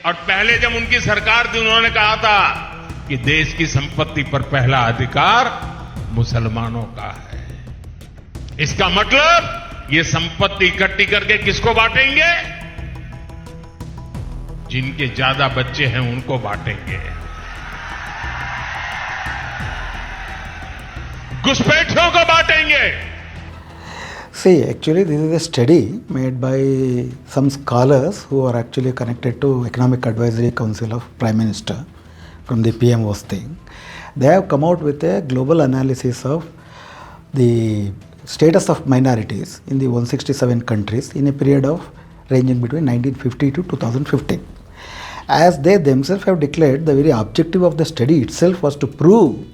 और पहले जब उनकी सरकार थी उन्होंने कहा था कि देश की संपत्ति पर पहला अधिकार मुसलमानों का है। इसका मतलब ये संपत्ति इकट्ठी करके किसको बांटेंगे? जिनके ज्यादा बच्चे हैं उनको बांटेंगे, घुसपैठियों को बांटेंगे। See, actually this is a study made by some scholars who are actually connected to Economic Advisory Council of Prime Minister from the PMO's thing. They have come out with a global analysis of the status of minorities in the 167 countries in a period of ranging between 1950 to 2015. As they themselves have declared, the very objective of the study itself was to prove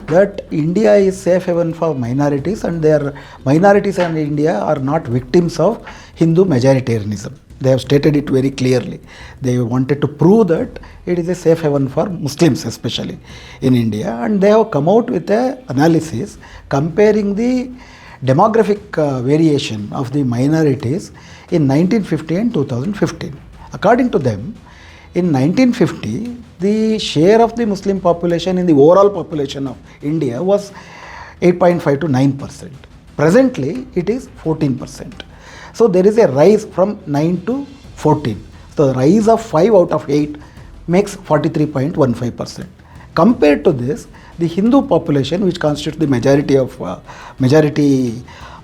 that India is safe haven for minorities, and their minorities in India are not victims of Hindu majoritarianism. They have stated it very clearly. They wanted to prove that it is a safe haven for Muslims especially in India, and they have come out with an analysis comparing the demographic variation of the minorities in 1950 and 2015. According to them, in 1950, the share of the Muslim population in the overall population of India was 8.5 to 9%. Presently, it is 14%. So there is a rise from 9 to 14. So the rise of 5 out of 8 makes 43.15%. Compared to this, the Hindu population, which constitutes the majority of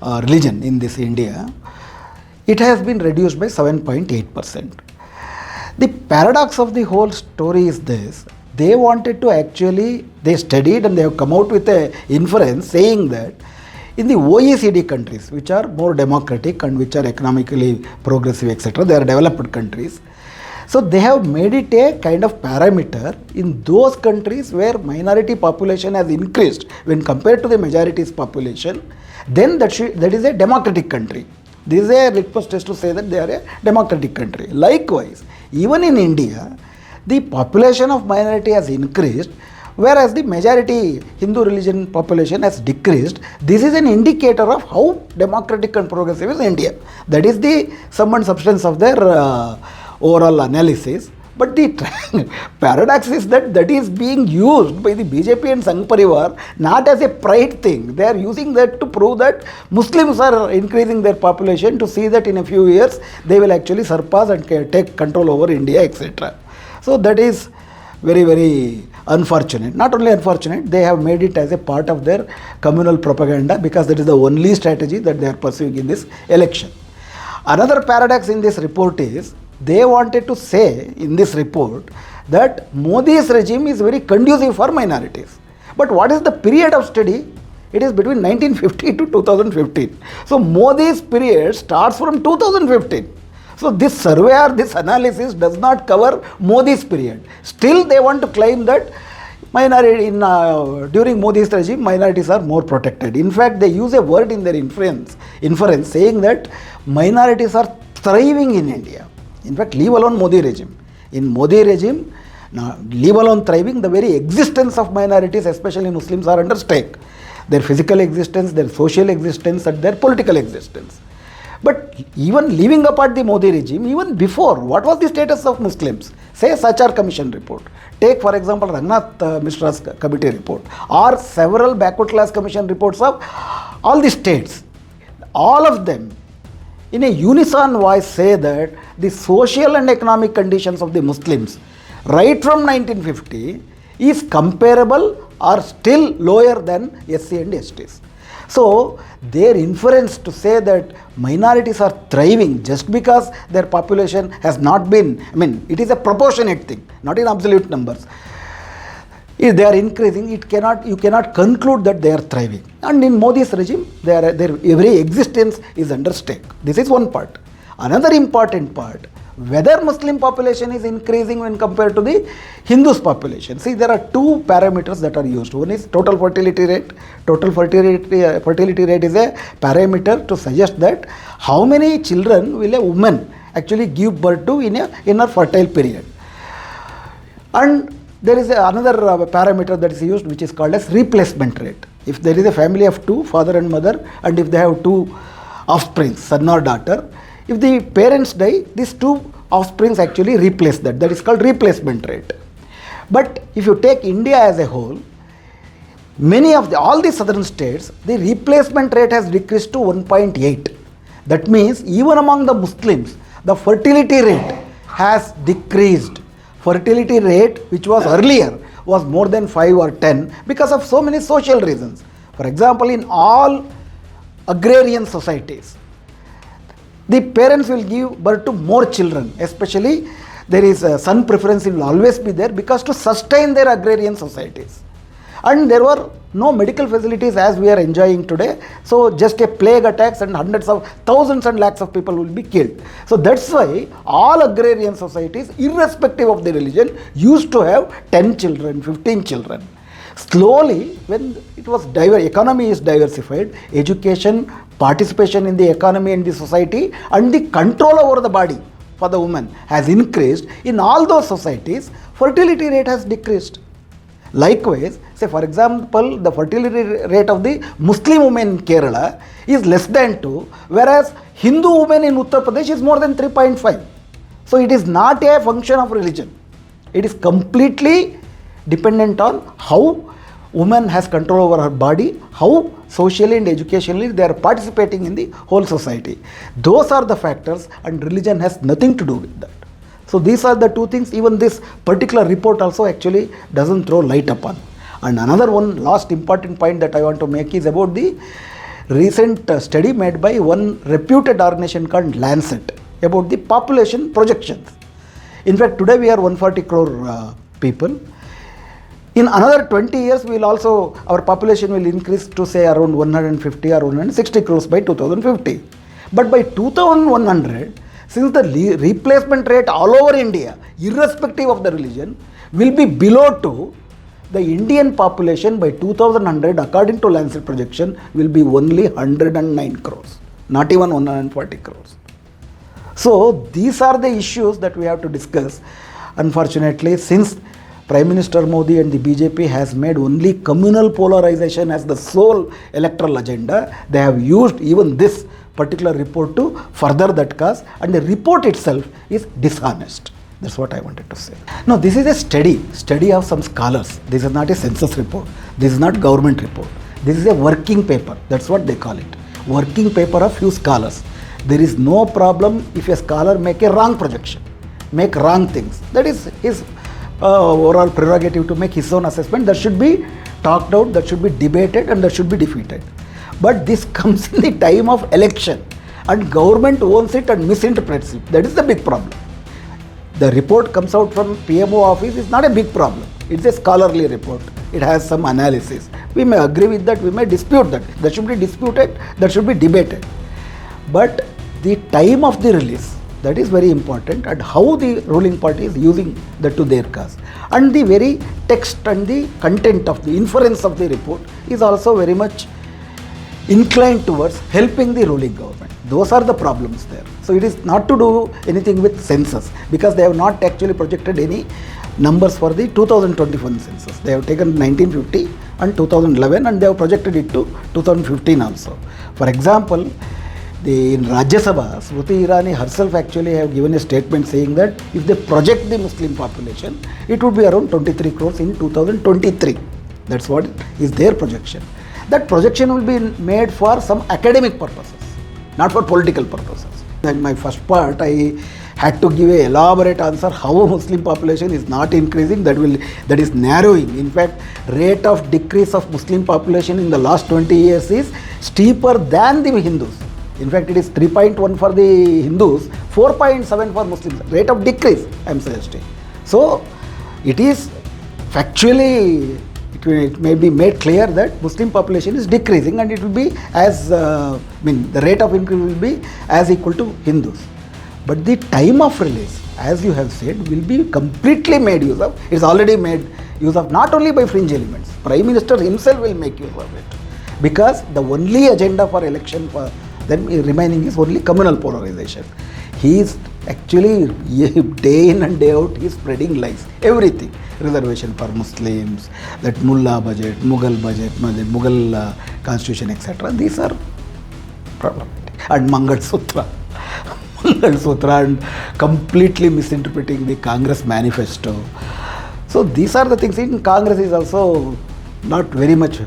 religion in this India, it has been reduced by 7.8%. The paradox of the whole story is this: they wanted to they studied and they have come out with an inference saying that in the OECD countries, which are more democratic and which are economically progressive, etc., they are developed countries. So they have made it a kind of parameter in those countries where minority population has increased when compared to the majority's population, then that is a democratic country. This is a litmus test to say that they are a democratic country. Likewise, even in India, the population of minority has increased, whereas the majority Hindu religion population has decreased. This is an indicator of how democratic and progressive is India. That is the sum and substance of their overall analysis. But the paradox is that is being used by the BJP and Sangh Parivar not as a pride thing. They are using that to prove that Muslims are increasing their population, to see that in a few years they will actually surpass and take control over India, etc. So that is very, very unfortunate. Not only unfortunate, they have made it as a part of their communal propaganda, because that is the only strategy that they are pursuing in this election. Another paradox in this report is, they wanted to say in this report that Modi's regime is very conducive for minorities. But what is the period of study? It is between 1950 to 2015. So Modi's period starts from 2015. So this survey or this analysis does not cover Modi's period. Still they want to claim that during Modi's regime, minorities are more protected. In fact, they use a word in their inference saying that minorities are thriving in India. In fact, leave alone Modi regime. In Modi regime, now leave alone thriving, the very existence of minorities, especially Muslims, are under stake. Their physical existence, their social existence, and their political existence. But even leaving apart the Modi regime, even before, what was the status of Muslims? Say Sachar Commission report. Take for example Rangnath Mishra's committee report, or several backward class commission reports of all the states. All of them in a unison voice say that the social and economic conditions of the Muslims right from 1950 is comparable or still lower than SC and STs. So their inference to say that minorities are thriving just because their population has not been, it is a proportionate thing, not in absolute numbers. If they are increasing, you cannot conclude that they are thriving. And in Modi's regime, their every existence is under stake. This is one part. Another important part, whether Muslim population is increasing when compared to the Hindus population. See, there are two parameters that are used. One is total fertility rate. Total fertility rate is a parameter to suggest that how many children will a woman actually give birth to in her fertile period. And there is another parameter that is used, which is called as replacement rate. If there is a family of two, father and mother, and if they have two offspring, son or daughter, if the parents die, these two offsprings actually replace that. That is called replacement rate. But if you take India as a whole, all the southern states, the replacement rate has decreased to 1.8. That means even among the Muslims, the fertility rate has decreased. Fertility rate, which was earlier, was more than 5 or 10 because of so many social reasons. For example, in all agrarian societies, the parents will give birth to more children, especially there is a son preference will always be there because to sustain their agrarian societies. And there were no medical facilities as we are enjoying today. So just a plague attacks and hundreds of thousands and lakhs of people will be killed. So that's why all agrarian societies, irrespective of the religion, used to have 10 children, 15 children. Slowly, when it was economy is diversified, education, participation in the economy and the society, and the control over the body for the woman has increased. In all those societies, fertility rate has decreased. Likewise, say for example, the fertility rate of the Muslim women in Kerala is less than 2, whereas Hindu women in Uttar Pradesh is more than 3.5. So it is not a function of religion. It is completely dependent on how woman has control over her body, how socially and educationally they are participating in the whole society. Those are the factors, and religion has nothing to do with that. So these are the two things even this particular report also actually doesn't throw light upon. And another one last important point that I want to make is about the recent study made by one reputed organization called Lancet about the population projections. In fact, today we are 140 crore people. In another 20 years, our population will increase to say around 150 or 160 crores by 2050. But by 2100, since the replacement rate all over India, irrespective of the religion, will be below 2, the Indian population by 2100, according to Lancet projection, will be only 109 crores, not even 140 crores. So these are the issues that we have to discuss. Unfortunately, since Prime Minister Modi and the BJP has made only communal polarization as the sole electoral agenda, they have used even this particular report to further that cause, and the report itself is dishonest. That's what I wanted to say. No, this is a study of some scholars. This is not a census report. This is not government report. This is a working paper. That's what they call it. Working paper of few scholars. There is no problem if a scholar make a wrong projection, make wrong things. That is his overall prerogative to make his own assessment. That should be talked out, that should be debated, and that should be defeated. But this comes in the time of election, and government owns it and misinterprets it. That is the big problem. The report comes out from PMO office is not a big problem. It's a scholarly report. It has some analysis. We may agree with that, we may dispute that. That should be disputed, that should be debated. But the time of the release, that is very important, and how the ruling party is using that to their cause. And the very text and the content of the inference of the report is also very much inclined towards helping the ruling government. Those are the problems there. So it is not to do anything with census, because they have not actually projected any numbers for the 2021 census. They have taken 1950 and 2011 and they have projected it to 2015 also. For example, in Rajya Sabha, Smriti Irani herself actually have given a statement saying that if they project the Muslim population, it would be around 23 crores in 2023. That's what is their projection. That projection will be made for some academic purposes, not for political purposes. In my first part, I had to give an elaborate answer how Muslim population is not increasing, that is narrowing. In fact, rate of decrease of Muslim population in the last 20 years is steeper than the Hindus. In fact, it is 3.1 for the Hindus, 4.7 for Muslims. Rate of decrease, I am suggesting. So, it is factually, it may be made clear that Muslim population is decreasing, and it will be as, the rate of increase will be as equal to Hindus. But the time of release, as you have said, will be completely made use of. It is already made use of not only by fringe elements. Prime Minister himself will make use of it, because the only agenda for election for them remaining is only communal polarization. He is actually day in and day out he is spreading lies. Everything. Reservation for Muslims, that Mullah budget, Mughal constitution, etc. These are problematic. And Mangal Sutra. Mangal Sutra and completely misinterpreting the Congress manifesto. So these are the things. In Congress is also not very much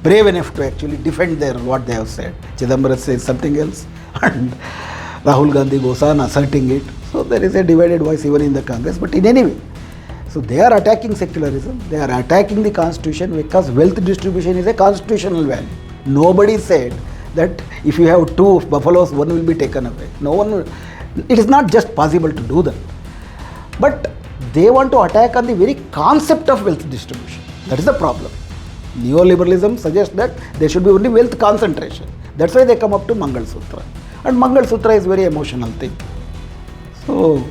brave enough to actually defend what they have said. Chidambaram says something else and Rahul Gandhi goes on asserting it. So there is a divided voice even in the Congress. But in any way, so they are attacking secularism, they are attacking the constitution because wealth distribution is a constitutional value. Nobody said that if you have two buffaloes, one will be taken away. No one will. It is not just possible to do that. But they want to attack on the very concept of wealth distribution. That is the problem. Neoliberalism suggests that there should be only wealth concentration. That's why they come up to Mangal Sutra. And Mangal Sutra is very emotional thing. So,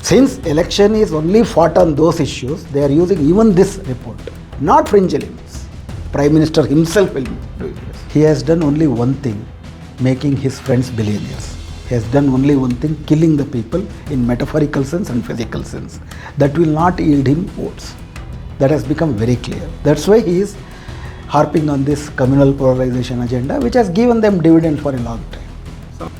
since election is only fought on those issues, they are using even this report, not fringe elements. Prime Minister himself will do this. He has done only one thing, making his friends billionaires. He has done only one thing, killing the people in metaphorical sense and physical sense. That will not yield him votes. That has become very clear. That's why he is harping on this communal polarization agenda, which has given them dividend for a long time. So,